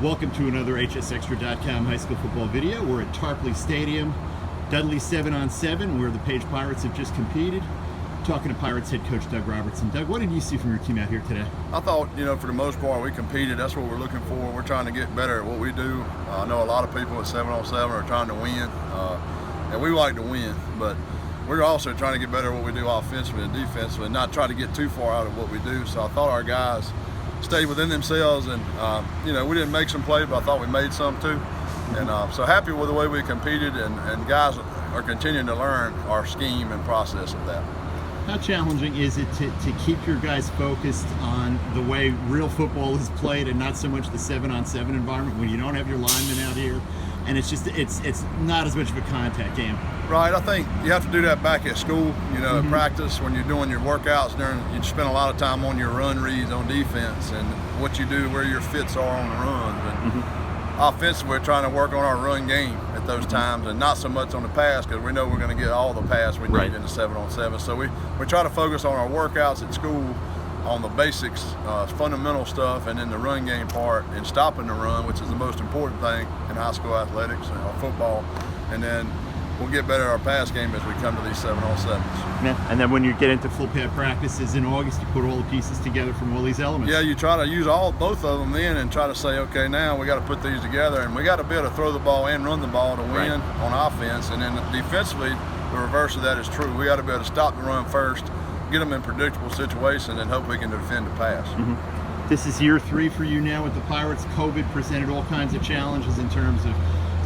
Welcome to another HSExtra.com high school football video. We're at Tarpley Stadium, Dudley 7-on-7, where the Page Pirates have just competed. Talking to Pirates head coach Doug Robertson. Doug, what did you see from your team out here today? I thought, for the most part, we competed. That's what we're looking for. We're trying to get better at what we do. I know a lot of people at 7-on-7 are trying to win, and we like to win, but we're also trying to get better at what we do offensively and defensively and not try to get too far out of what we do. So I thought our guys stayed within themselves, and we didn't make some plays, but I thought we made some too. And so happy with the way we competed, and guys are continuing to learn our scheme and process of that. How challenging is it to keep your guys focused on the way real football is played and not so much the 7-on-7 environment when you don't have your linemen out here and it's not as much of a contact game? Right, I think you have to do that back at school, at practice when you're doing your workouts. You spend a lot of time on your run reads on defense and what you do, where your fits are on the runs. And offensively, we're trying to work on our run game at those times and not so much on the pass, because we know we're going to get all the pass we need in the 7-on-7. So we try to focus on our workouts at school, on the basics, fundamental stuff, and then the run game part and stopping the run, which is the most important thing in high school athletics and football. And then we'll get better at our pass game as we come to these 7-on-7s. Yeah. And then when you get into full pair practices in August, you put all the pieces together from all these elements. Yeah, you try to use both of them then and try to say, okay, now we got to put these together, and we got to be able to throw the ball and run the ball to win on offense. And then defensively, the reverse of that is true. We got to be able to stop the run first, get them in predictable situations, and hope we can defend the pass. This is year 3 for you now with the Pirates. COVID presented all kinds of challenges in terms of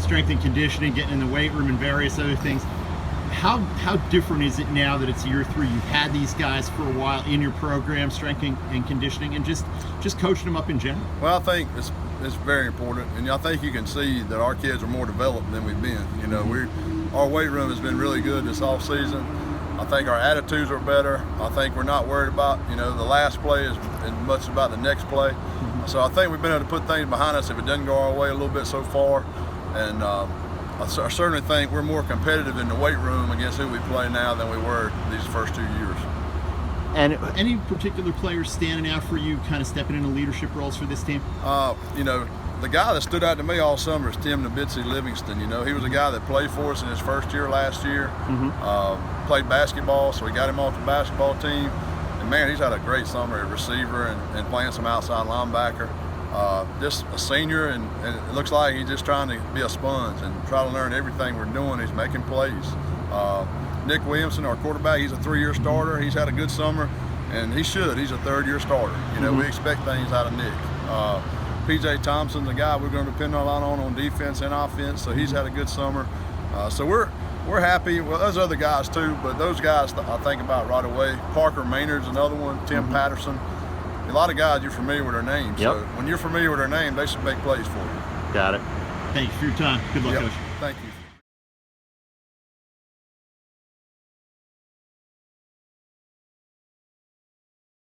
strength and conditioning, getting in the weight room, and various other things. How different is it now that it's year 3? You've had these guys for a while in your program, strength and conditioning, and just coaching them up in general. Well, I think it's very important, and I think you can see that our kids are more developed than we've been. Our weight room has been really good this off season. I think our attitudes are better. I think we're not worried about the last play as much about the next play. So I think we've been able to put things behind us if it doesn't go our way a little bit so far. And I certainly think we're more competitive in the weight room against who we play now than we were these first 2 years. And any particular players standing out for you, kind of stepping into leadership roles for this team? The guy that stood out to me all summer is Tim Nabitsi Livingston. He was a guy that played for us in his first year last year. Played basketball, so we got him off the basketball team. And man, he's had a great summer at receiver and playing some outside linebacker. Just a senior, and it looks like he's just trying to be a sponge and try to learn everything we're doing. He's making plays. Nick Williamson, our quarterback, he's a 3-year starter. He's had a good summer, and he should. He's a 3rd-year starter. We expect things out of Nick. PJ Thompson's a guy we're going to depend a lot on defense and offense, so he's had a good summer. So we're happy. Well, there's other guys too, but those guys I think about right away. Parker Maynard's another one. Tim Patterson. A lot of guys you're familiar with their names. So when you're familiar with their name, they should make plays for you. Got it. Thank you for your time. Good luck, Coach. Thank you.